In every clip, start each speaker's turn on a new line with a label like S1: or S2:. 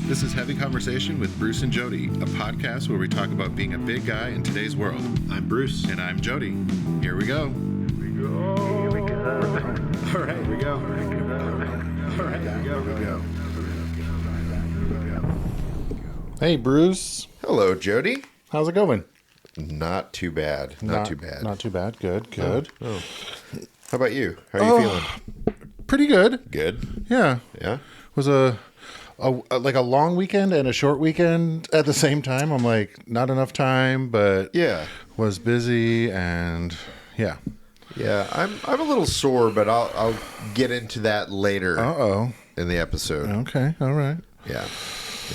S1: This is Heavy Conversation with Bruce and Jody, a podcast where we talk about being a big guy in today's world.
S2: I'm Bruce.
S1: And I'm Jody. Here we go.
S2: Here we go. All right, here we go. All right, here we go.
S3: Hey, Bruce.
S1: Hello, Jody.
S3: How's it going?
S1: Not too bad. Not too bad.
S3: Not too bad. Good.
S1: Oh. How about you? How are you feeling?
S3: Pretty good.
S1: Good.
S3: Yeah.
S1: Yeah.
S3: Was a long weekend and a short weekend at the same time. I'm like, not enough time, but
S1: Yeah.
S3: was busy and yeah.
S1: Yeah. I'm a little sore, but I'll get into that later in the episode.
S3: Okay. All right.
S1: Yeah.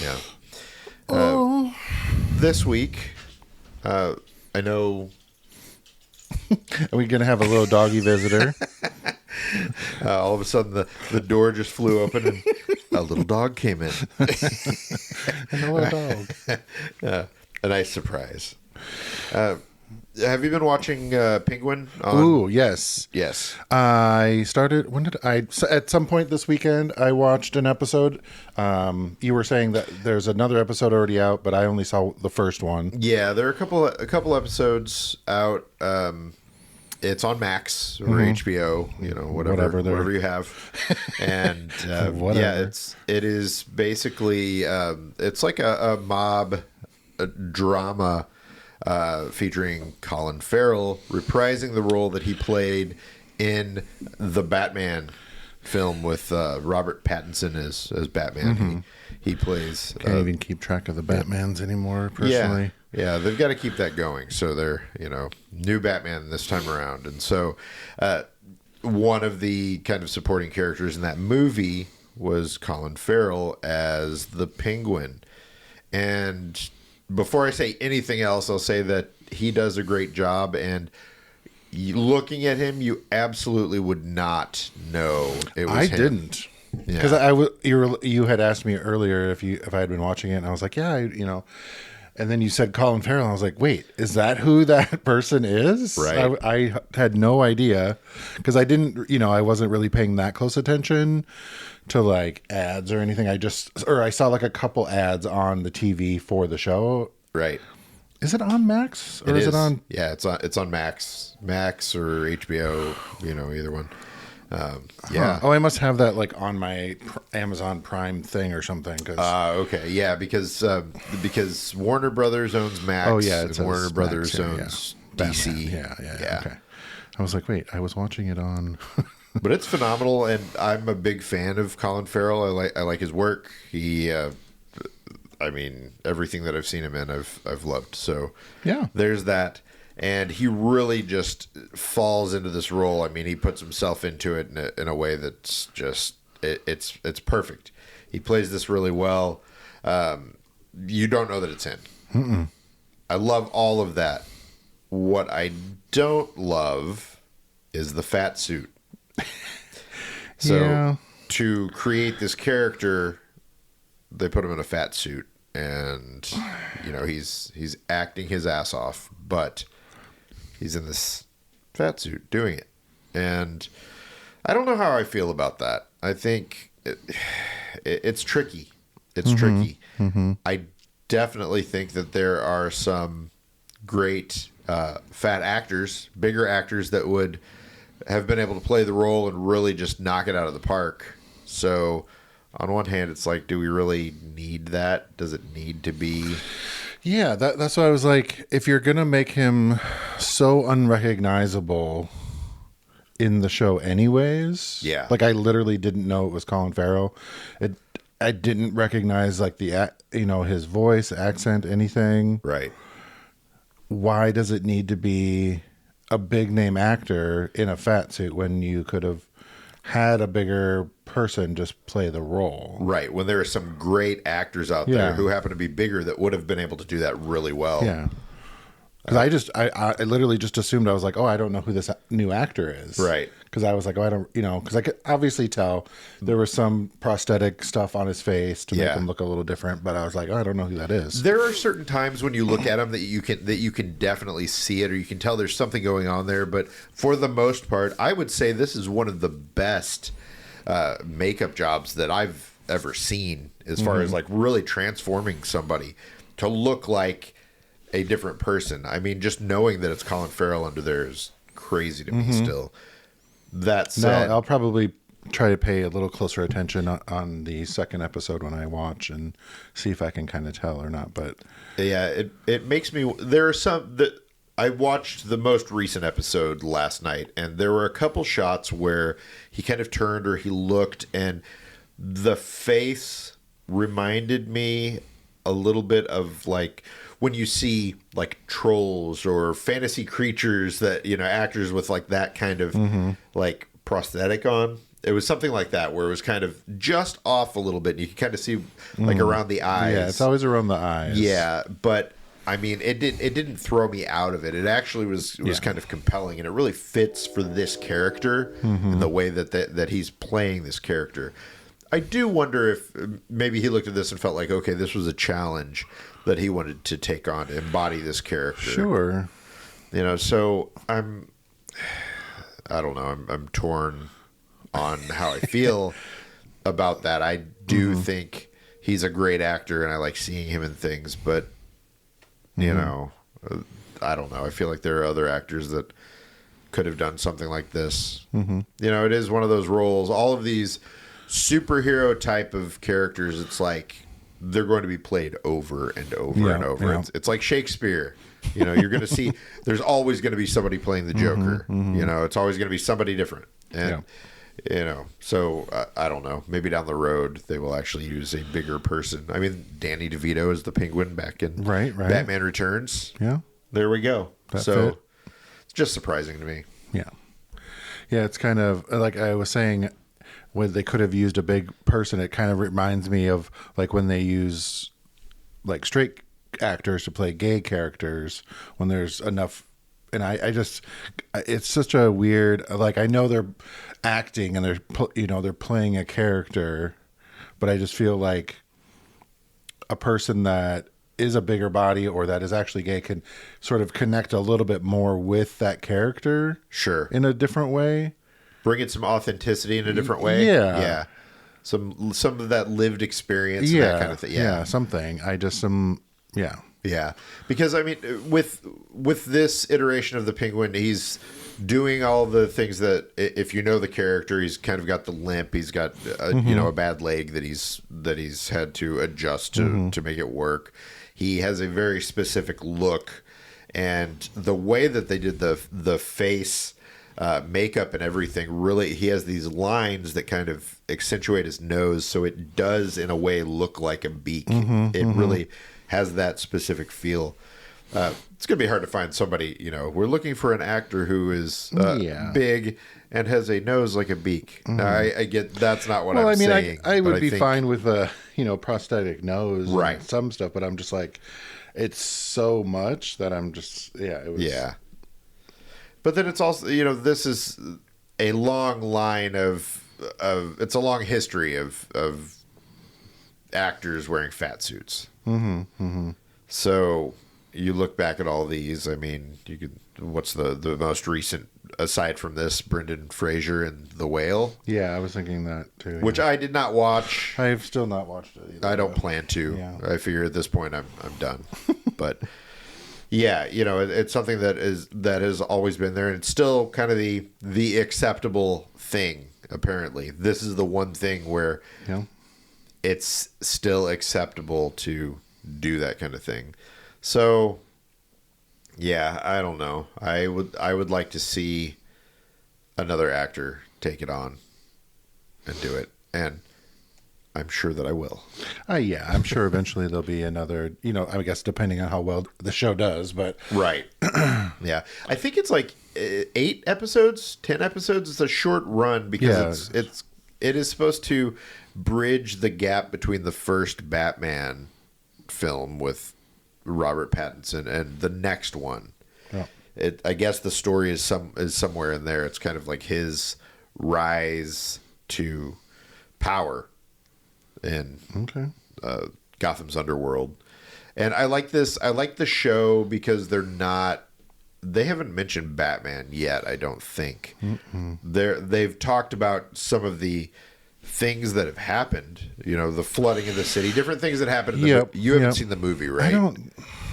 S1: Yeah.
S3: Oh.
S1: This week, I know.
S3: Are we going to have a little doggy visitor?
S1: All of a sudden, the door just flew open and a little dog came in.
S3: A little dog.
S1: A nice surprise. Have you been watching Penguin?
S3: Ooh, yes.
S1: Yes.
S3: I started. At some point this weekend, I watched an episode. You were saying that there's another episode already out, but I only saw the first one.
S1: Yeah, there are a couple episodes out. It's on Max or HBO, whatever you have, and yeah, it is basically it's like a mob drama featuring Colin Farrell reprising the role that he played in the Batman film with Robert Pattinson as Batman.
S3: Mm-hmm.
S1: He plays.
S3: Can't even keep track of the Batmans anymore, personally.
S1: Yeah, they've got to keep that going. So they're, new Batman this time around. And so one of the kind of supporting characters in that movie was Colin Farrell as the Penguin. And before I say anything else, I'll say that he does a great job. And looking at him, you absolutely would not know it was him.
S3: I didn't. Because you had asked me earlier if I had been watching it, and I was like, yeah, and then you said Colin Farrell, and I was like, wait, is that who that person is?
S1: Right.
S3: I had no idea because I didn't, I wasn't really paying that close attention to like ads or anything. I saw like a couple ads on the TV for the show.
S1: Right.
S3: Is it on Max or is it on?
S1: Yeah, it's on Max or HBO, either one. Yeah.
S3: Oh, I must have that like on my Amazon Prime thing or something.
S1: Okay. Yeah, because Warner Brothers owns Max.
S3: Oh yeah,
S1: and Warner Brothers owns DC.
S3: Yeah. Okay. I was like, wait, I was watching it on.
S1: But it's phenomenal, and I'm a big fan of Colin Farrell. I like his work. He, everything that I've seen him in, I've loved. So
S3: yeah,
S1: there's that. And he really just falls into this role. I mean, he puts himself into it in a way that's just it's perfect. He plays this really well. You don't know that it's him.
S3: Mm-mm.
S1: I love all of that. What I don't love is the fat suit. So to create this character, they put him in a fat suit, and he's acting his ass off, but he's in this fat suit doing it. And I don't know how I feel about that. I think it's tricky. It's tricky.
S3: Mm-hmm.
S1: I definitely think that there are some great fat actors, bigger actors that would have been able to play the role and really just knock it out of the park. So on one hand, it's like, do we really need that? Does it need to be...
S3: Yeah, that's why I was like, if you're going to make him so unrecognizable in the show anyways.
S1: Yeah.
S3: Like I literally didn't know it was Colin Farrell. I didn't recognize like his voice, accent, anything.
S1: Right.
S3: Why does it need to be a big name actor in a fat suit when you could have had a bigger person just play the role?
S1: Right. When there are some great actors out there who happen to be bigger that would have been able to do that really well.
S3: Yeah. Because I literally just assumed, I was like, oh, I don't know who this new actor is.
S1: Right.
S3: Because I was like, oh, I don't, because I could obviously tell there was some prosthetic stuff on his face to make him look a little different. But I was like, oh, I don't know who that is.
S1: There are certain times when you look at him that you can definitely see it, or you can tell there's something going on there. But for the most part, I would say this is one of the best makeup jobs that I've ever seen as far as like really transforming somebody to look like a different person. I mean, just knowing that it's Colin Farrell under there is crazy to me still. That said,
S3: no, I'll probably try to pay a little closer attention on the second episode when I watch and see if I can kind of tell or not. But
S1: yeah, it makes me. There are some that I watched the most recent episode last night, and there were a couple shots where he kind of turned or he looked, and the face reminded me a little bit of like when you see like trolls or fantasy creatures that, you know, actors with like that kind of like prosthetic on. It was something like that where it was kind of just off a little bit. And you can kind of see like around the eyes.
S3: Yeah, it's always around the eyes.
S1: Yeah, but I mean, it didn't throw me out of it. It actually was kind of compelling, and it really fits for this character and the way that he's playing this character. I do wonder if maybe he looked at this and felt like, okay, this was a challenge that he wanted to take on, to embody this character.
S3: Sure.
S1: You know, so I don't know. I'm torn on how I feel about that. I do think he's a great actor, and I like seeing him in things, but you know, I don't know. I feel like there are other actors that could have done something like this. You know, it is one of those roles. All of these superhero type of characters, it's like they're going to be played over and over and over.
S3: Yeah.
S1: It's like Shakespeare. You know, you're going to see there's always going to be somebody playing the Joker. You know, it's always going to be somebody different. And you know, so I don't know. Maybe down the road they will actually use a bigger person. I mean, Danny DeVito is the Penguin back in Batman Returns.
S3: Yeah,
S1: there we go.
S3: That
S1: so
S3: fit.
S1: it's just surprising to me.
S3: Yeah, it's kind of like I was saying, when they could have used a big person. It kind of reminds me of like when they use like straight actors to play gay characters when there's enough. And I just, it's such a weird, like, I know they're acting and they're playing a character, but I just feel like a person that is a bigger body or that is actually gay can sort of connect a little bit more with that character.
S1: Sure.
S3: In a different way.
S1: Bring it some authenticity in a different way.
S3: Yeah.
S1: Yeah. Some of that lived experience and that kind of thing.
S3: Yeah. Something.
S1: Yeah, because I mean, with this iteration of the Penguin, he's doing all the things that, if you know the character, he's kind of got the limp. He's got you know, a bad leg that he's had to adjust to make it work. He has a very specific look, and the way that they did the face makeup and everything, really, he has these lines that kind of accentuate his nose, so it does in a way look like a beak. It really has that specific feel. It's going to be hard to find somebody, you know, we're looking for an actor who is big and has a nose like a beak. Now, I get that's not what I'm saying.
S3: I would be fine with a, you know, prosthetic nose and some stuff, but I'm just like, it's so much that I'm just, it was. Yeah.
S1: But then it's also, you know, this is a long line of it's a long history of actors wearing fat suits. So you look back at all these. I mean, you could. What's the most recent aside from this? Brendan Fraser and The Whale.
S3: Yeah, I was thinking that too.
S1: Which I did not watch.
S3: I've still not watched it either.
S1: I don't plan to.
S3: Yeah.
S1: I figure at this point I'm done. But yeah, you know, it's something that has always been there, and it's still kind of the acceptable thing. Apparently, this is the one thing where it's still acceptable to do that kind of thing. So yeah, I don't know. I would like to see another actor take it on and do it, and I'm sure that I will.
S3: Yeah, I'm sure eventually there'll be another, you know, I guess depending on how well the show does, but
S1: right. Yeah, I think it's like 8 episodes, 10 episodes. It's a short run because it is supposed to bridge the gap between the first Batman film with Robert Pattinson and the next one. Yeah. I guess the story is somewhere in there. It's kind of like his rise to power in Gotham's underworld. And I like this. I like the show because they haven't mentioned Batman yet, I don't think. They've talked about some of the things that have happened. You know, the flooding of the city, different things that happened. In the You haven't seen the movie, right?
S3: I don't.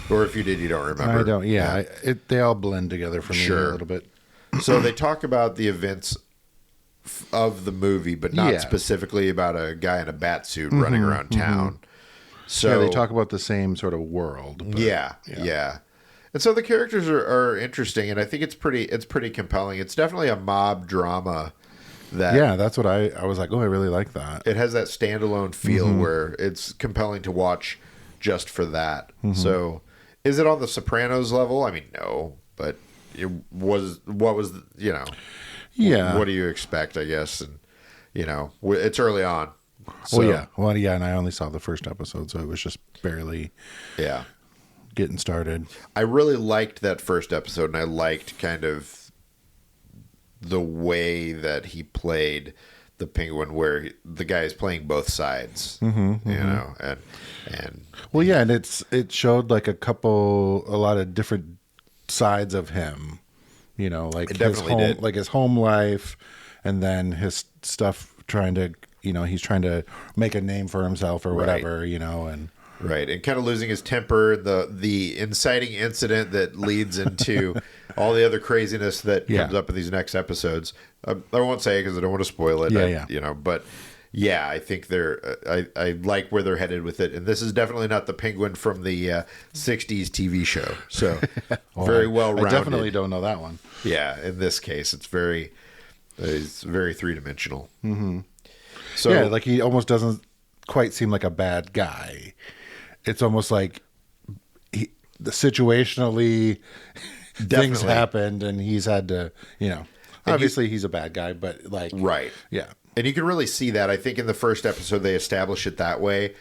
S1: Or if you did, you don't remember.
S3: I don't. Yeah, they all blend together for me a little bit.
S1: So they talk about the events of the movie, but not specifically about a guy in a bat suit running around town. So
S3: they talk about the same sort of world. But,
S1: yeah. And so the characters are interesting, and I think it's pretty compelling. It's definitely a mob drama.
S3: That's what I was like. Oh, I really like that.
S1: It has that standalone feel where it's compelling to watch just for that. So, is it on the Sopranos level? I mean, no, but it was. What was what do you expect? I guess, and it's early on. So,
S3: and I only saw the first episode, so it was just barely getting started.
S1: I really liked that first episode, and I liked kind of the way that he played the Penguin, where the guy is playing both sides, and
S3: and it showed like a lot of different sides of him, like his home life, and then his stuff he's trying to make a name for himself or whatever, and
S1: right, and kind of losing his temper, the inciting incident that leads into all the other craziness that comes up in these next episodes. I won't say it because I don't want to spoil it. But I think I like where they're headed with it, and this is definitely not the Penguin from the '60s TV show. So very well rounded.
S3: I definitely don't know that one.
S1: Yeah, in this case, it's very three-dimensional.
S3: So like he almost doesn't quite seem like a bad guy. It's almost like situationally things happened and he's had to, obviously he's a bad guy, but like,
S1: right. Yeah. And you can really see that. I think in the first episode, they establish it that way.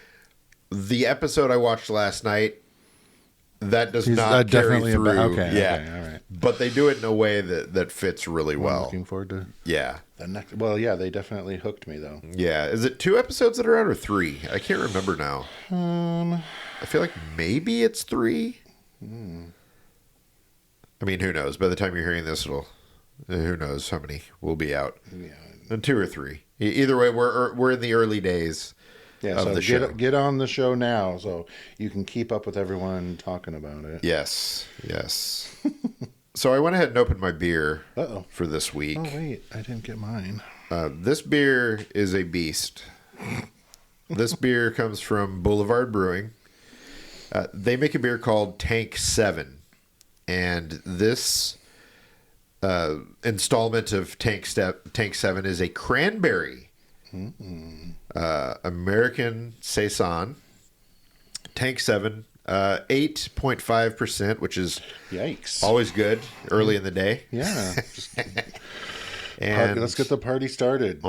S1: The episode I watched last night, that does not carry through.
S3: Okay, all right.
S1: But they do it in a way that fits really well.
S3: I'm looking forward to
S1: the
S3: next. Well, they definitely hooked me though.
S1: Yeah, is it 2 episodes that are out or 3? I can't remember now. I feel like maybe it's 3. I mean, who knows? By the time you're hearing this, who knows how many will be out? Yeah, and 2 or 3. Either way, we're in the early days.
S3: Yeah, so get on the show now so you can keep up with everyone talking about it.
S1: Yes. So I went ahead and opened my beer for this week.
S3: Oh, wait. I didn't get mine.
S1: This beer is a beast. This beer comes from Boulevard Brewing. They make a beer called Tank 7. And this installment of Tank 7 is a Cranberry. American Saison, Tank 7, 8.5%, which is always good early in the day.
S3: Yeah. And let's get the party started.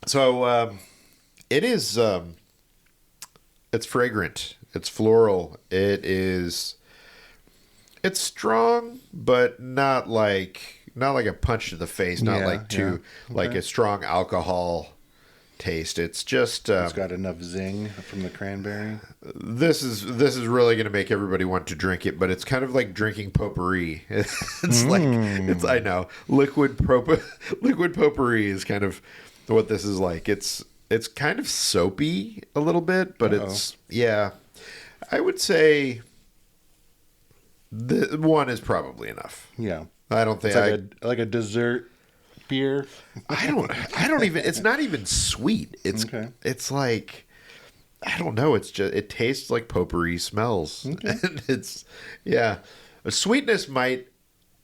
S1: So it is. It's fragrant. It's floral. It's strong, but not like a punch to the face. Not like a strong alcohol taste. It's just
S3: it's got enough zing from the cranberry.
S1: This is really going to make everybody want to drink it, but it's kind of like drinking potpourri. I know liquid potpourri is kind of what this is like. It's kind of soapy a little bit, but I would say the one is probably enough.
S3: Yeah.
S1: I don't think
S3: it's like a dessert beer.
S1: I don't even. It's not even sweet. It's like I don't know. It's just it tastes like potpourri smells. Okay. And a sweetness might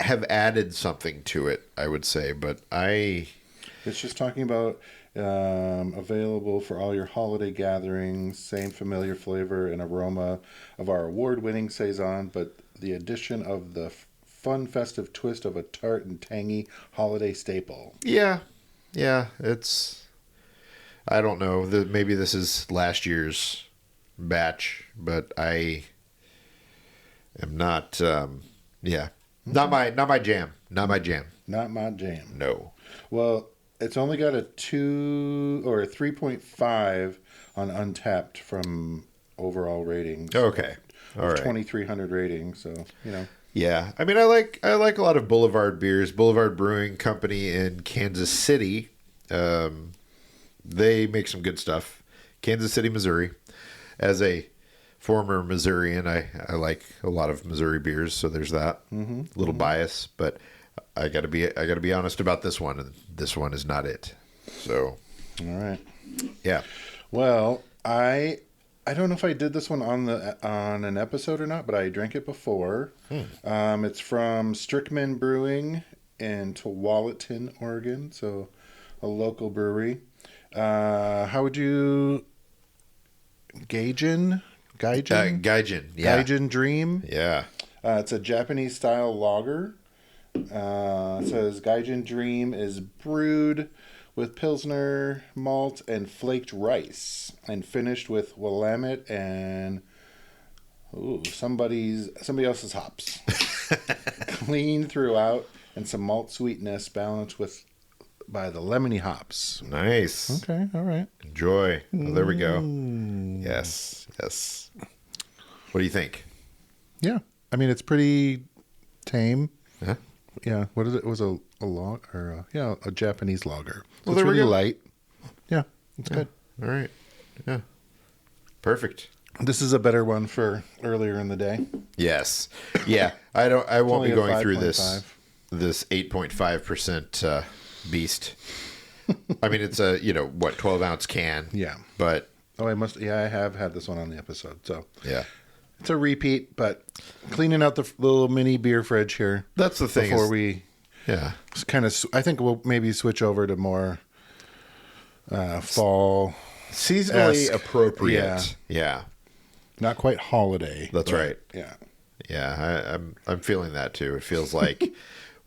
S1: have added something to it. I would say, but
S3: It's just talking about available for all your holiday gatherings. Same familiar flavor and aroma of our award-winning saison, but the addition of the fun festive twist of a tart and tangy holiday staple.
S1: Yeah. It's I don't know. Maybe this is last year's batch, but I am not. Not my jam. Not my jam.
S3: Not my jam.
S1: No.
S3: Well, it's only got a 2 or a 3.5 on Untapped from overall ratings.
S1: Okay. All right.
S3: 2,300 ratings. So
S1: Yeah, I mean, I like a lot of Boulevard beers. Boulevard Brewing Company in Kansas City They make some good stuff. Kansas City, Missouri. As a former Missourian, I like a lot of Missouri beers, so there's that. A little bias, but I gotta be honest about this one, and this one is not it. So,
S3: all right,
S1: yeah.
S3: Well, I don't know if I did this one on an episode or not, but I drank it before. It's from Stickmen Brewing in Tualatin, Oregon, so a local brewery. How would you Gaijin? Yeah. Gaijin Dream.
S1: Yeah.
S3: It's a Japanese style lager. It says Gaijin Dream is brewed with Pilsner malt and flaked rice and finished with Willamette and somebody else's hops. Clean throughout and some malt sweetness balanced by the lemony hops.
S1: Nice.
S3: Okay, all right.
S1: Enjoy. Well, there we go. Yes. What do you think?
S3: Yeah. I mean, it's pretty tame.
S1: Huh?
S3: Yeah. What is it? It was a log or a Japanese lager. So
S1: Well,
S3: it's
S1: there we
S3: really
S1: go.
S3: light. Yeah, it's good.
S1: All right. Yeah. Perfect.
S3: This is a better one for earlier in the day.
S1: Yes. Yeah. I won't be
S3: only a
S1: going through this
S3: 5.5.
S1: 8.5% beast. I mean, it's a 12-ounce can.
S3: Yeah.
S1: But
S3: I have had this one on the episode. So
S1: yeah,
S3: it's a repeat, but cleaning out the little mini beer fridge here.
S1: that's the thing.
S3: Before we kind of, I think we'll maybe switch over to more fall,
S1: seasonally appropriate. Yeah.
S3: Not quite holiday.
S1: That's right.
S3: Yeah.
S1: Yeah, I'm feeling that too. It feels like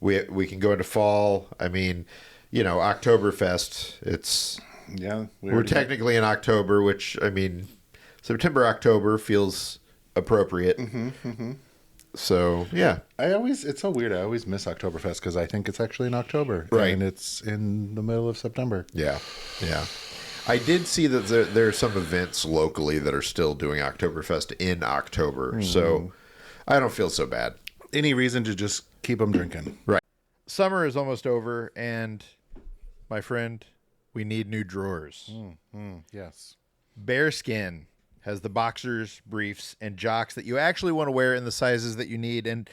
S1: we can go into fall. I mean, Oktoberfest. It's we're technically in October, which I mean, September, October feels appropriate. So yeah,
S3: it's so weird. I always miss Oktoberfest because I think it's actually in October,
S1: right?
S3: And it's in the middle of September.
S1: Yeah. I did see that there are some events locally that are still doing Oktoberfest in October, so I don't feel so bad.
S3: Any reason to just keep them drinking?
S1: Right. Summer is almost over, and my friend, we need new drawers.
S3: Yes.
S1: Bearskin has the boxers, briefs, and jocks that you actually want to wear in the sizes that you need, and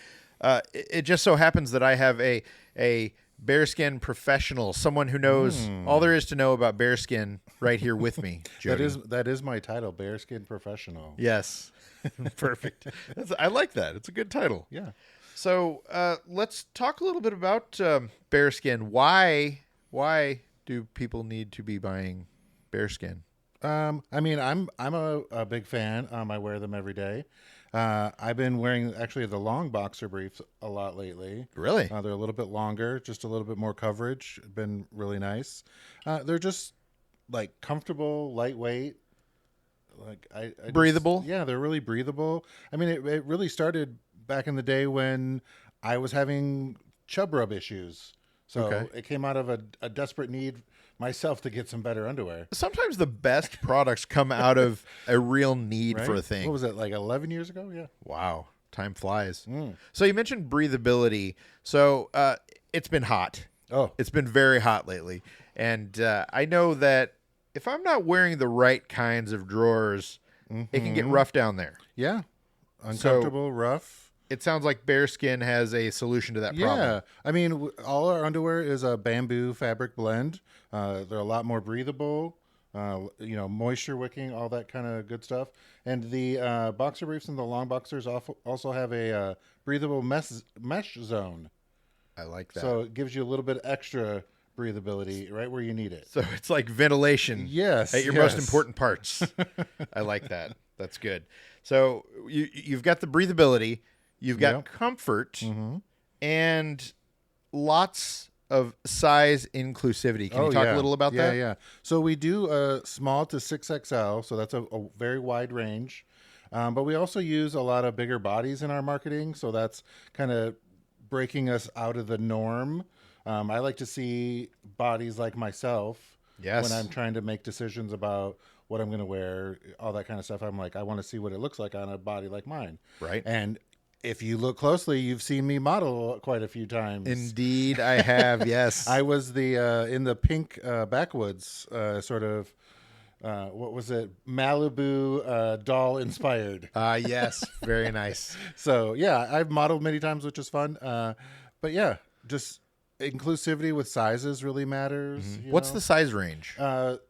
S1: it just so happens that I have a bearskin professional, someone who knows all there is to know about bearskin, right here with me. Jody.
S3: That is my title, bearskin professional.
S1: Yes. Perfect. I like that. It's a good title.
S3: Yeah.
S1: So let's talk a little bit about bearskin. Why do people need to be buying bearskin?
S3: I mean, I'm a big fan. I wear them every day. I've been wearing actually the long boxer briefs a lot lately.
S1: Really?
S3: They're a little bit longer, just a little bit more coverage. Been really nice. They're just like comfortable, lightweight. Like
S1: breathable.
S3: Yeah, they're really breathable. I mean, it really started back in the day when I was having chub rub issues. So it came out of a desperate need myself to get some better underwear.
S1: Sometimes the best products come out of a real need for a thing.
S3: What was it, like 11 years ago? Yeah.
S1: Wow. Time flies. So you mentioned breathability. So it's been hot.
S3: Oh.
S1: It's been very hot lately. And I know that if I'm not wearing the right kinds of drawers, it can get rough down there.
S3: Yeah. Uncomfortable, rough.
S1: It sounds like bearskin has a solution to that problem.
S3: Yeah. I mean, all our underwear is a bamboo fabric blend. They're a lot more breathable, moisture wicking, all that kind of good stuff. And the boxer briefs and the long boxers also have a breathable mesh zone.
S1: I like that.
S3: So it gives you a little bit extra breathability right where you need it.
S1: So it's like ventilation.
S3: Yes.
S1: At your most important parts. I like that. That's good. So you've got the breathability. You've got comfort and lots of size inclusivity. Can you talk a little about that?
S3: Yeah. So we do small to 6XL, so that's a very wide range. But we also use a lot of bigger bodies in our marketing, so that's kind of breaking us out of the norm. I like to see bodies like myself when I'm trying to make decisions about what I'm going to wear, all that kind of stuff. I'm like, I want to see what it looks like on a body like mine.
S1: Right.
S3: And if you look closely, you've seen me model quite a few times.
S1: Indeed, I have. Yes,
S3: I was the in the pink backwoods sort of. What was it? Malibu doll inspired.
S1: Yes, very nice.
S3: So yeah, I've modeled many times, which is fun. But yeah, just inclusivity with sizes really matters.
S1: What's the size range?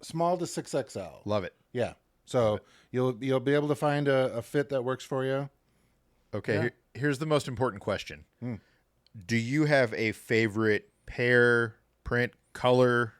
S3: Small to 6XL.
S1: Love it.
S3: Yeah. So you'll be able to find a fit that works for you.
S1: Okay, here's the most important question. Do you have a favorite pair, print, color?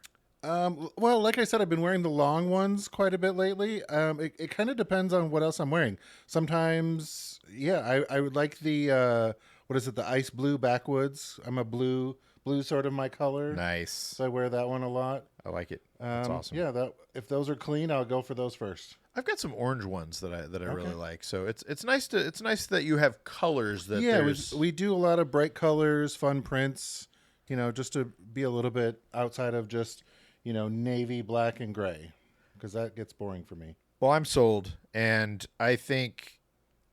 S3: Well, like I said, I've been wearing the long ones quite a bit lately. It kind of depends on what else I'm wearing. Sometimes, I would like the what is it? The ice blue backwoods. I'm a blue sort of my color.
S1: Nice.
S3: So I wear that one a lot.
S1: I like it. That's awesome.
S3: Yeah, if those are clean, I'll go for those first.
S1: I've got some orange ones that I really like. So it's nice that you have colors that
S3: we do a lot of bright colors, fun prints. Just to be a little bit outside of just navy, black, and gray, because that gets boring for me.
S1: Well, I'm sold, and I think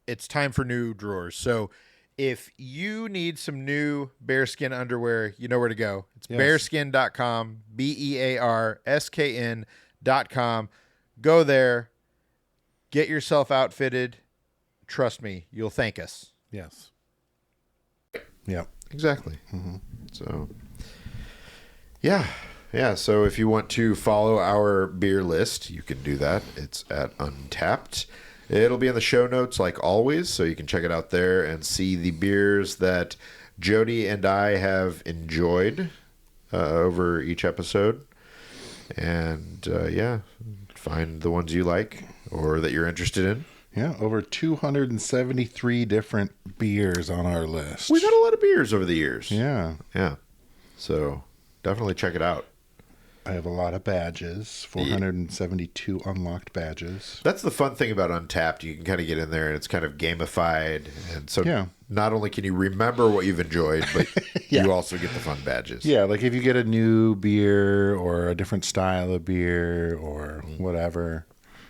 S1: it's time for new drawers. So if you need some new bearskin underwear, you know where to go. It's bearskin.com, BEARSKN.com. Go there, get yourself outfitted. Trust me, you'll thank us.
S3: Yes. Yeah.
S1: Exactly. So, yeah. So if you want to follow our beer list, you can do that. It's at Untapped. It'll be in the show notes like always, so you can check it out there and see the beers that Jody and I have enjoyed over each episode. And find the ones you like or that you're interested in.
S3: Yeah, over 273 different beers on our list.
S1: We've had a lot of beers over the years.
S3: Yeah.
S1: So definitely check it out.
S3: I have a lot of badges, 472 unlocked badges.
S1: That's the fun thing about Untapped. You can kind of get in there and it's kind of gamified. And so not only can you remember what you've enjoyed, but you also get the fun badges.
S3: Yeah, like if you get a new beer or a different style of beer or whatever.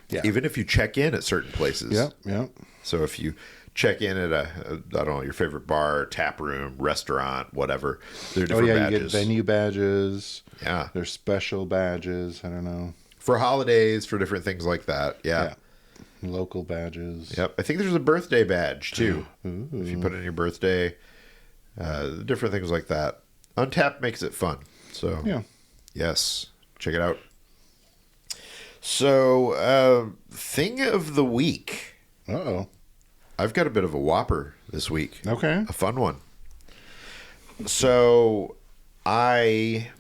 S3: Yeah.
S1: Even if you check in at certain places.
S3: Yep.
S1: So if you check in at I don't know, your favorite bar, tap room, restaurant, whatever, there are different badges.
S3: You get venue badges.
S1: Yeah.
S3: There's special badges. I don't know.
S1: For holidays, for different things like that. Yeah.
S3: Local badges.
S1: Yep. I think there's a birthday badge too. Ooh. If you put in your birthday, different things like that. Untapped makes it fun. So yes, check it out. So, thing of the week.
S3: Uh-oh.
S1: I've got a bit of a whopper this week.
S3: Okay.
S1: A fun one. So, I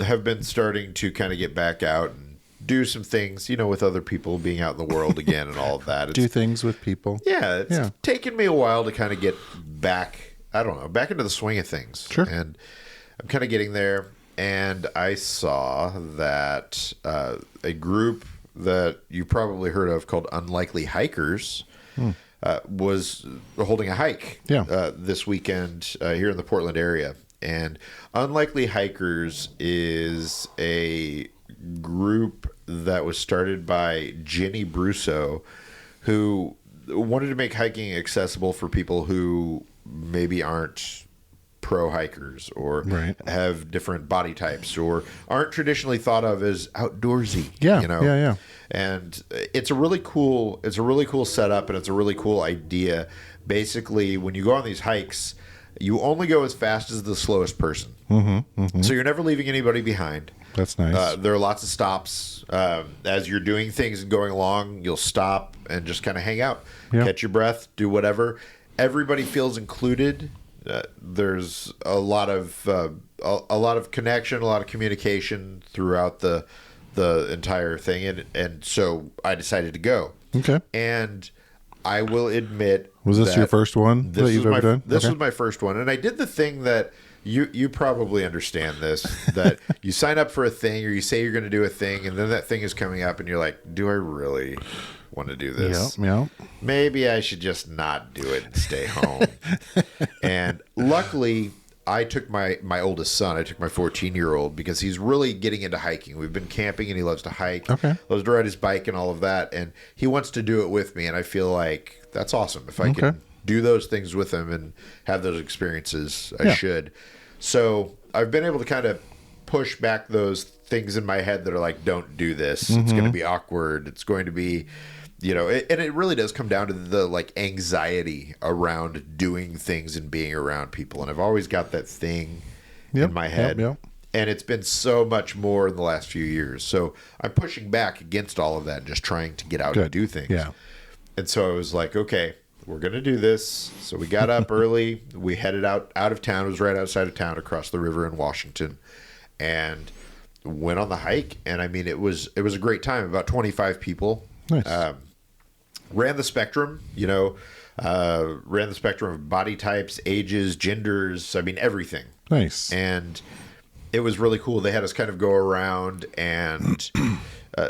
S1: have been starting to kind of get back out and do some things, with other people, being out in the world again and all of that.
S3: Do things with people.
S1: Yeah. It's taken me a while to kind of get back, back into the swing of things.
S3: Sure.
S1: And I'm kind of getting there. And I saw that a group that you probably heard of called Unlikely Hikers was holding a hike this weekend here in the Portland area. And Unlikely Hikers is a group that was started by Ginny Brusso, who wanted to make hiking accessible for people who maybe aren't pro hikers or have different body types or aren't traditionally thought of as outdoorsy.
S3: Yeah.
S1: And it's a really cool setup, and it's a really cool idea. Basically, when you go on these hikes, you only go as fast as the slowest person. So you're never leaving anybody behind.
S3: That's nice.
S1: There are lots of stops. As you're doing things and going along, you'll stop and just kind of hang out, catch your breath, do whatever. Everybody feels included. There's a lot of connection, a lot of communication throughout the entire thing, and so I decided to go.
S3: Okay.
S1: And I will admit,
S3: was this your first one that you've ever done?
S1: This was my first one, and I did the thing that you probably understand this, that you sign up for a thing or you say you're going to do a thing, and then that thing is coming up, and you're like, do I really want to do this?
S3: Yeah.
S1: Maybe I should just not do it and stay home. And luckily, I took my oldest son. I took my 14-year-old because he's really getting into hiking. We've been camping, and he loves to hike.
S3: Okay.
S1: Loves to ride his bike and all of that. And he wants to do it with me. And I feel like that's awesome if I can do those things with them and have those experiences. I should. So I've been able to kind of push back those things in my head that are like, don't do this. It's going to be awkward. It's going to be, and it really does come down to the like anxiety around doing things and being around people. And I've always got that thing in my head. And it's been so much more in the last few years. So I'm pushing back against all of that and just trying to get out and do things.
S3: Yeah.
S1: And so I was like, okay, we're going to do this. So we got up early. We headed out of town. It was right outside of town across the river in Washington. And went on the hike. And I mean, it was a great time. About 25 people.
S3: Nice.
S1: Ran the spectrum, ran the spectrum of body types, ages, genders. I mean, everything.
S3: Nice.
S1: And it was really cool. They had us kind of go around and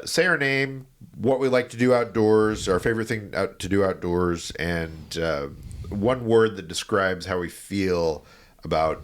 S1: say our name, what we like to do outdoors, our favorite thing to do outdoors, and one word that describes how we feel about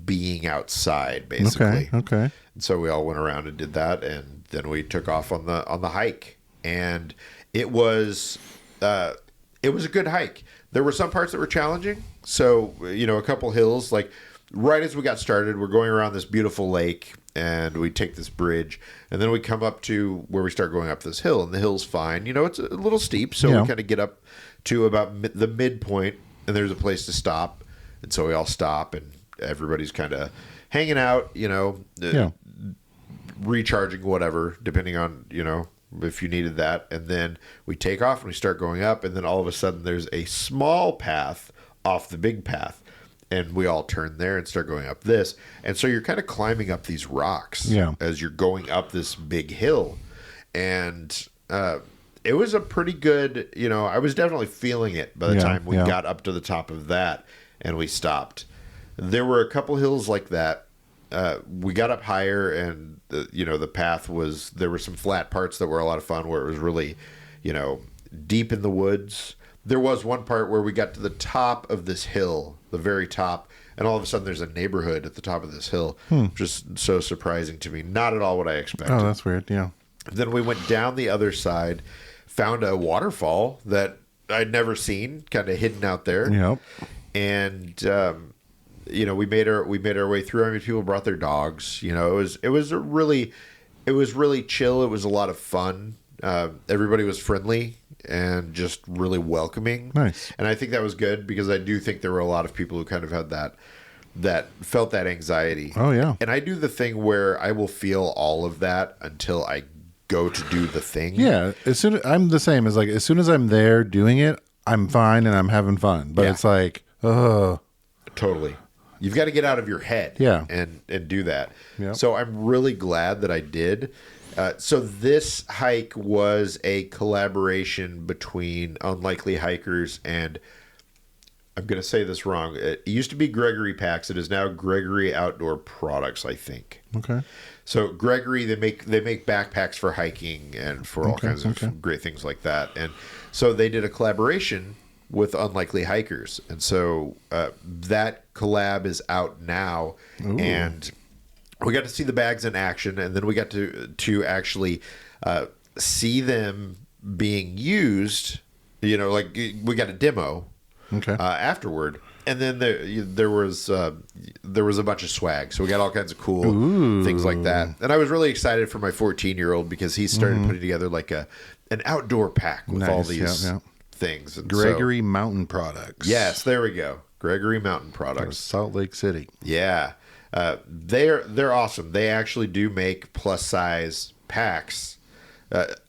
S1: being outside, basically.
S3: Okay.
S1: And so we all went around and did that, and then we took off on the hike, and it was a good hike. There were some parts that were challenging. So a couple hills, like right as we got started, we're going around this beautiful lake, and we take this bridge, and then we come up to where we start going up this hill, and the hill's fine. It's a little steep, so we kind of get up to about the midpoint, and there's a place to stop, and so we all stop, and everybody's kind of hanging out, recharging, whatever, depending on, if you needed that. And then we take off and we start going up, and then all of a sudden there's a small path off the big path, and we all turn there and start going up this. And so you're kind of climbing up these rocks as you're going up this big hill. And it was a pretty good, I was definitely feeling it by the time we got up to the top of that and we stopped. There were a couple hills like that. We got up higher, and the path there were some flat parts that were a lot of fun, where it was really, deep in the woods. There was one part where we got to the top of this hill, the very top, and all of a sudden there's a neighborhood at the top of this hill. Just so surprising to me. Not at all what I expected.
S3: Oh, that's weird. Yeah.
S1: Then we went down the other side, found a waterfall that I'd never seen, kind of hidden out there.
S3: Yep.
S1: And we made our way through. I mean, people brought their dogs. It was really chill. It was a lot of fun. Everybody was friendly and just really welcoming.
S3: Nice.
S1: And I think that was good, because I do think there were a lot of people who kind of had that felt that anxiety.
S3: Oh yeah.
S1: And I do the thing where I will feel all of that until I go to do the thing.
S3: Yeah. I'm the same. As soon as I'm there doing it, I'm fine and I'm having fun. But it's like,
S1: totally. You've got to get out of your head and do that.
S3: Yep.
S1: So I'm really glad that I did. So this hike was a collaboration between Unlikely Hikers and, I'm going to say this wrong, it used to be Gregory Packs. It is now Gregory Outdoor Products, I think.
S3: Okay.
S1: So Gregory, they make backpacks for hiking and for all kinds of great things like that. And so they did a collaboration with Unlikely Hikers, and so that collab is out now. Ooh. And we got to see the bags in action, and then we got to actually see them being used. Like we got a demo afterward, and then there was a bunch of swag, so we got all kinds of cool things like that. And I was really excited for my 14-year-old, because he started putting together like an outdoor pack with all these things. And
S3: Gregory Mountain Products.
S1: Yes, there we go. Gregory Mountain Products,
S3: Salt Lake City.
S1: Yeah, they're awesome. They actually do make plus size packs.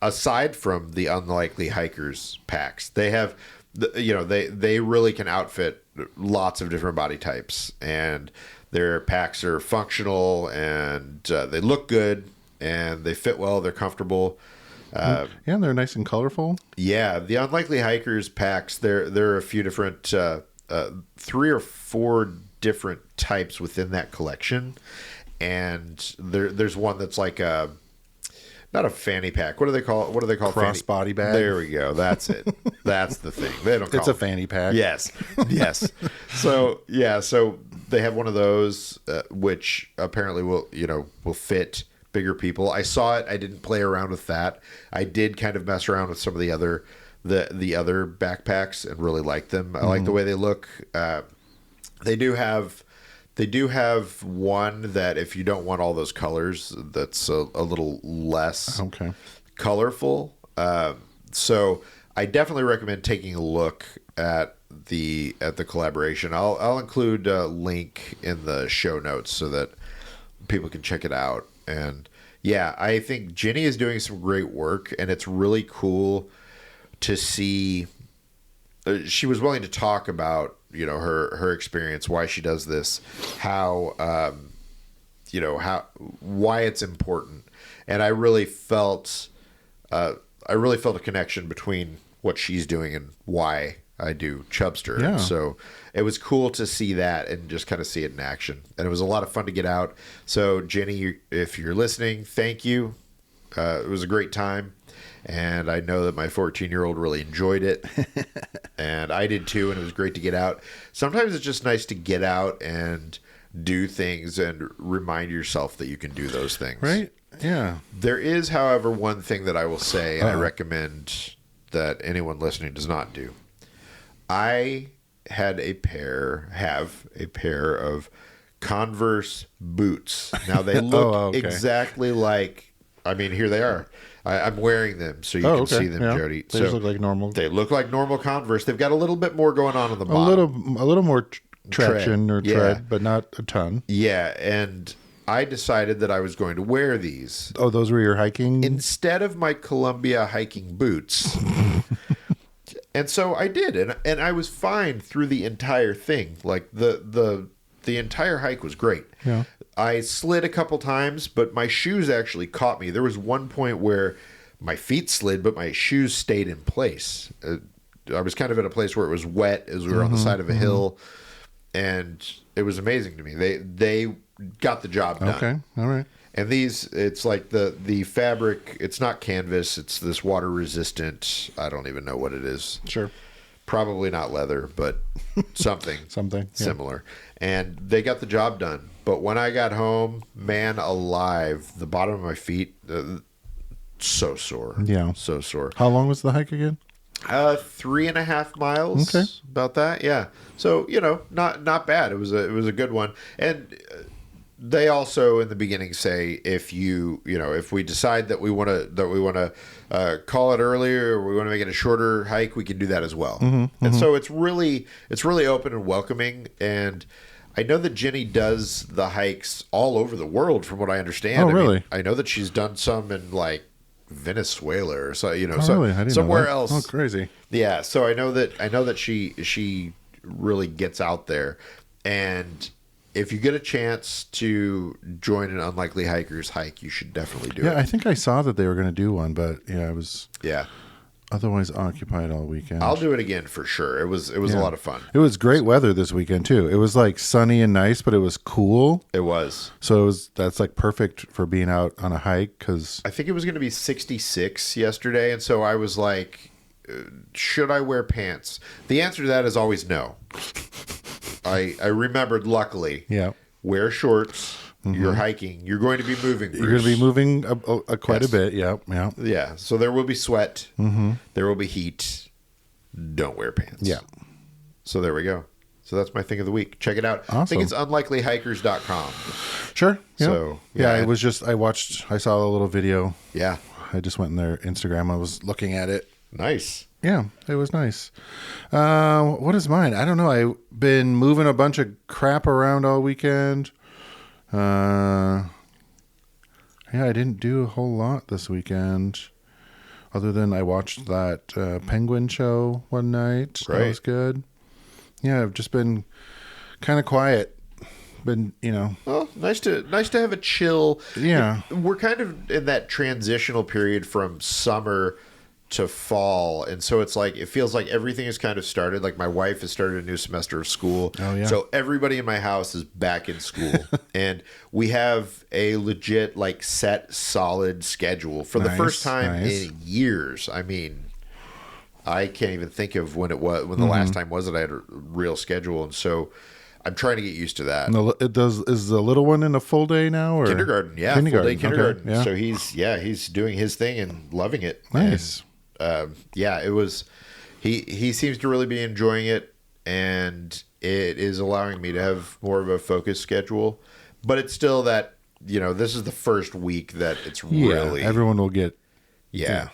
S1: Aside from the Unlikely Hikers packs, they have, they really can outfit lots of different body types, and their packs are functional, and they look good, and they fit well. They're comfortable.
S3: And they're nice and colorful.
S1: Yeah, the Unlikely Hikers packs, there are a few different, 3 or 4 different types within that collection, and there's one that's like not a fanny pack. What do they call it?
S3: Crossbody bag.
S1: There we go. That's it. That's the thing. They don't call
S3: it's a fanny pack.
S1: Yes. So they have one of those, which apparently will fit bigger people. I saw it. I didn't play around with that. I did kind of mess around with some of the the other backpacks and really like them. I like the way they look. They do have one that if you don't want all those colors, that's a little less colorful. So I definitely recommend taking a look at the collaboration. I'll include a link in the show notes so that people can check it out. And yeah, I think Jenny is doing some great work, and it's really cool to see. She was willing to talk about, her experience, why she does this, how, why it's important. And I really felt a connection between what she's doing and why I do Chubster.
S3: Yeah.
S1: So it was cool to see that and just kind of see it in action. And it was a lot of fun to get out. So Jenny, if you're listening, thank you. It was a great time. And I know that my 14-year-old really enjoyed it. And I did too. And it was great to get out. Sometimes it's just nice to get out and do things and remind yourself that you can do those things.
S3: Right? Yeah.
S1: There is, however, one thing that I will say, and I recommend that anyone listening does not do. I have a pair of Converse boots. Now they look exactly like, here they are. I'm wearing them so you can see them, Jody.
S3: They just look like normal.
S1: They look like normal Converse. They've got a little bit more going on the bottom.
S3: A little more traction or tread, but not a ton.
S1: Yeah, and I decided that I was going to wear these.
S3: Oh, those were your hiking?
S1: Instead of my Columbia hiking boots. And so I did, and I was fine through the entire thing. Like the entire hike was great.
S3: Yeah.
S1: I slid a couple times, but my shoes actually caught me. There was one point where my feet slid, but my shoes stayed in place. I was kind of at a place where it was wet as we were on the side of a hill, and it was amazing to me. They got the job done.
S3: Okay, all right.
S1: And these, it's like the fabric, it's not canvas, it's this water resistant, I don't even know what it is.
S3: Sure.
S1: Probably not leather, but something.
S3: Something
S1: similar. Yeah. And they got the job done. But when I got home, man alive, the bottom of my feet, so sore.
S3: Yeah.
S1: So sore.
S3: How long was the hike again?
S1: 3.5 miles.
S3: Okay.
S1: About that, yeah. So, not bad. It was a good one. And they also in the beginning say if if we decide that we want to call it earlier or we want to make it a shorter hike, we can do that as well. And so it's really open and welcoming. And I know that Jenny does the hikes all over the world, from what I understand.
S3: Oh, really?
S1: I know that she's done some in like Venezuela or so,
S3: really? I didn't
S1: somewhere
S3: know that.
S1: else.
S3: Oh, crazy.
S1: Yeah. So I know that she really gets out there. And if you get a chance to join an Unlikely Hikers hike, you should definitely do it.
S3: Yeah, I think I saw that they were going to do one, but I was otherwise occupied all weekend.
S1: I'll do it again for sure. It was a lot of fun.
S3: It was great weather this weekend too. It was like sunny and nice, but it was cool.
S1: It was.
S3: So that's like perfect for being out on a hike because
S1: I think it was going to be 66 yesterday, and so I was like, should I wear pants? The answer to that is always no. I remembered, luckily.
S3: Yeah.
S1: Wear shorts. You're hiking. You're going to be moving, Bruce.
S3: You're going to be moving quite a bit. Yeah. Yeah.
S1: Yeah. So there will be sweat. There will be heat. Don't wear pants.
S3: Yeah.
S1: So there we go. So that's my thing of the week. Check it out.
S3: Awesome.
S1: I think it's unlikelyhikers.com.
S3: Sure. Yeah.
S1: So
S3: yeah, it was just I saw a little video.
S1: Yeah.
S3: I just went in their Instagram. I was looking at it.
S1: Nice.
S3: Yeah, it was nice. What is mine? I don't know. I've been moving a bunch of crap around all weekend. Yeah, I didn't do a whole lot this weekend. Other than I watched that Penguin show one night.
S1: Right.
S3: That was good. Yeah, I've just been kind of quiet. Been,
S1: Well, nice to have a chill.
S3: Yeah.
S1: We're kind of in that transitional period from summer to fall, and so it's like it feels like everything has kind of started. Like my wife has started a new semester of school.
S3: Oh, yeah.
S1: So everybody in my house is back in school. And we have a legit like set solid schedule for the first time in years. I mean, I can't even think of when the last time was that I had a real schedule, and so I'm trying to get used to that.
S3: Is the little one in a full day now, or
S1: kindergarten? Yeah, full day kindergarten.
S3: Okay, yeah.
S1: So he's doing his thing and loving it.
S3: Nice.
S1: yeah, it was. He seems to really be enjoying it, and it is allowing me to have more of a focused schedule. But it's still that, this is the first week that it's really
S3: everyone will get.
S1: Yeah.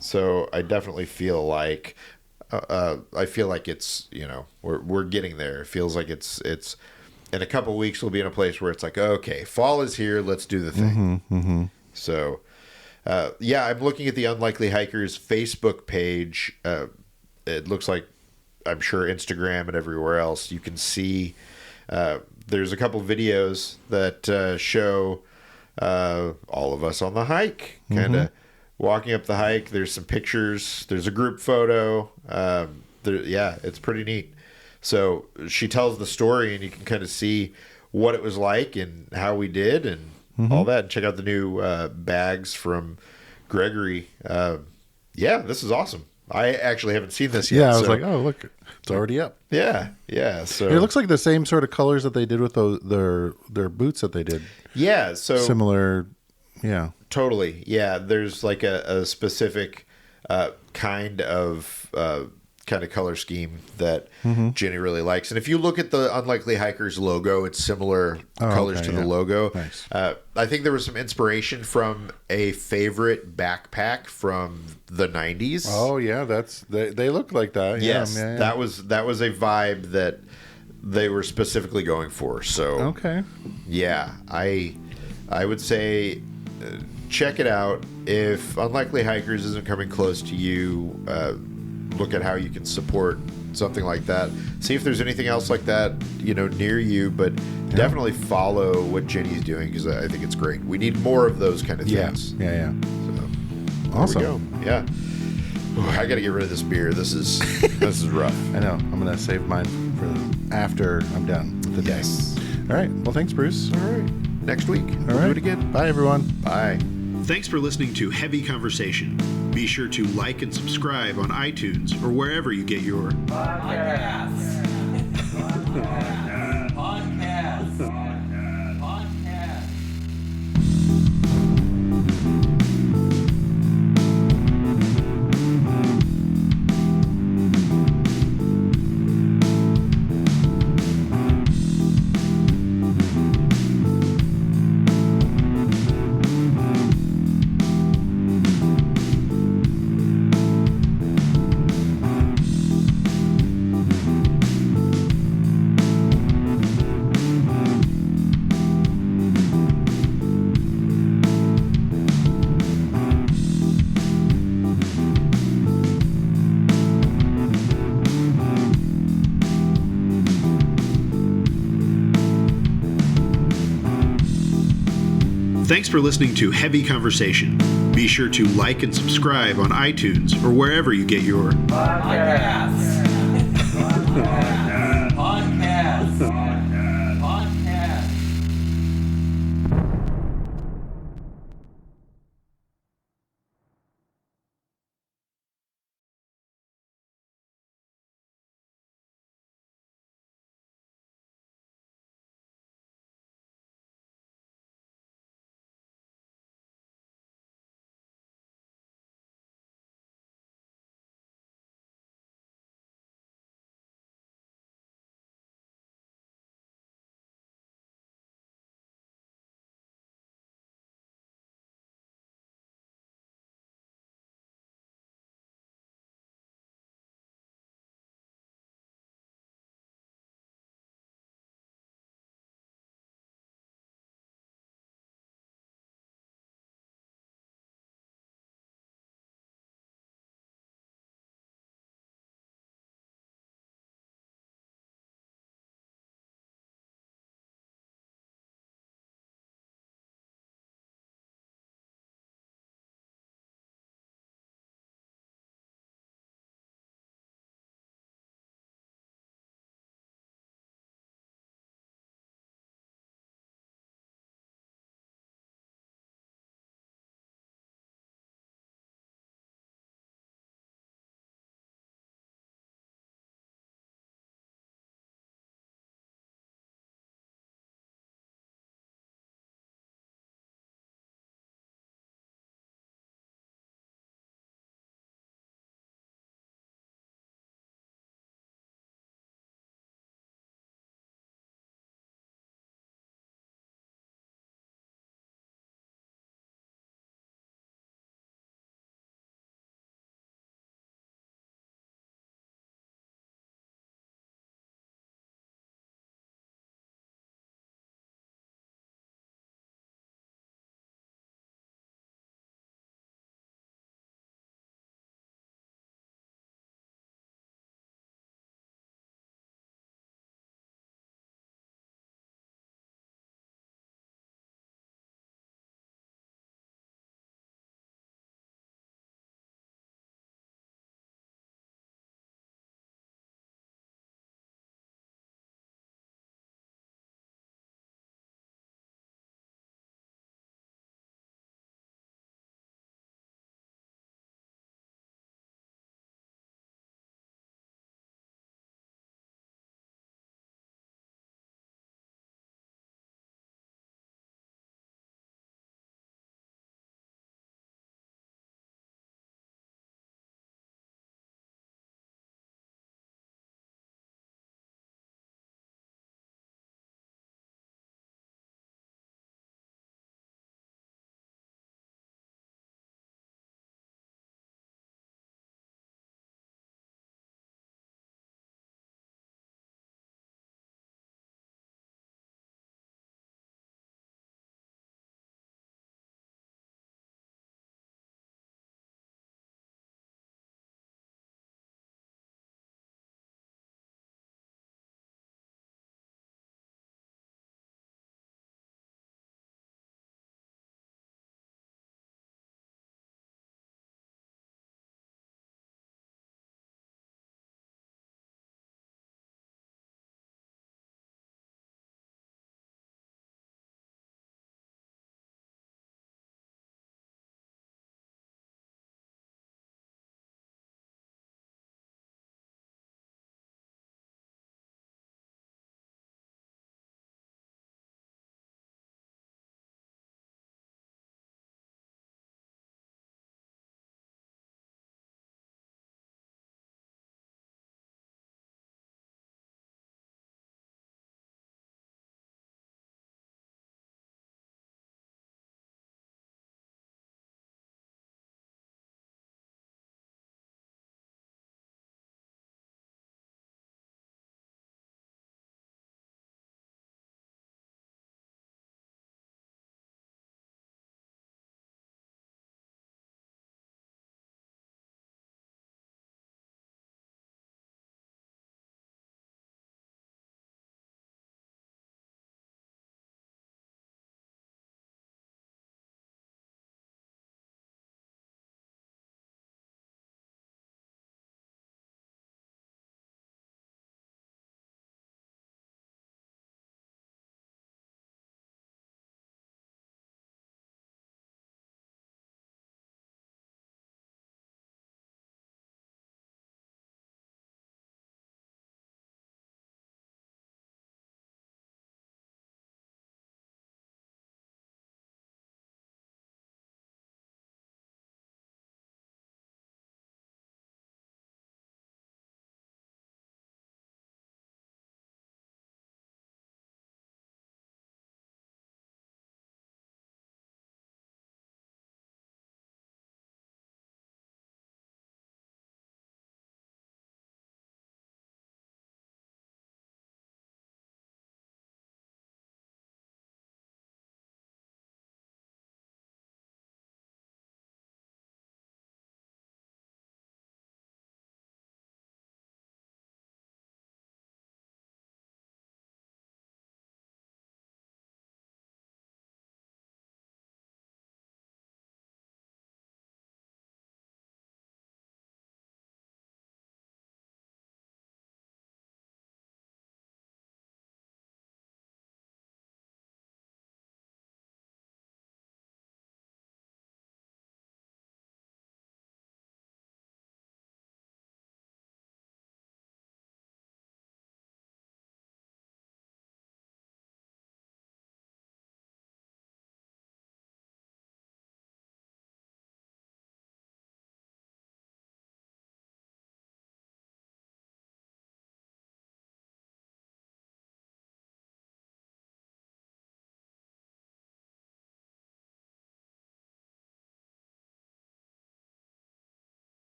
S1: So I definitely feel like it's, we're getting there. It feels like it's in a couple of weeks we'll be in a place where it's like, okay, fall is here. Let's do the thing. So, I'm looking at the Unlikely Hikers Facebook page. It looks like, I'm sure Instagram and everywhere else, you can see there's a couple videos that show all of us on the hike, kind of walking up the hike. There's some pictures. There's a group photo. It's pretty neat. So she tells the story, and you can kind of see what it was like and how we did and all that. And check out the new bags from Gregory. This is awesome. I actually haven't seen this yet.
S3: Yeah, I was like, oh, look, it's already up.
S1: Yeah. So
S3: it looks like the same sort of colors that they did with their boots that they did.
S1: Yeah, so
S3: similar. Yeah,
S1: totally. Yeah, there's like a specific kind of color scheme that Jenny really likes. And if you look at the Unlikely Hikers logo, it's similar colors to the logo.
S3: Nice.
S1: I think there was some inspiration from a favorite backpack from the 90s.
S3: Oh yeah, they look like that.
S1: Yes,
S3: yeah.
S1: that was a vibe that they were specifically going for. So
S3: okay,
S1: yeah, I would say check it out. If Unlikely Hikers isn't coming close to you, look at how you can support something like that. See if there's anything else like that, near you, but definitely follow what Jenny's doing, because I think it's great. We need more of those kind of things.
S3: Yeah.
S1: So,
S3: awesome.
S1: There we go. Yeah. Ooh, I got to get rid of this beer. This is rough.
S3: I know. I'm going to save mine for after I'm done with the day.
S1: Yes.
S3: All right. Well, thanks, Bruce.
S1: All right. Next week.
S3: All right.
S1: Do it again.
S3: Bye, everyone.
S1: Bye.
S2: Thanks for listening to Heavy Conversation. Be sure to like and subscribe on iTunes or wherever you get your
S4: podcasts.
S2: Thanks for listening to Heavy Conversation. Be sure to like and subscribe on iTunes or wherever you get your
S4: podcasts.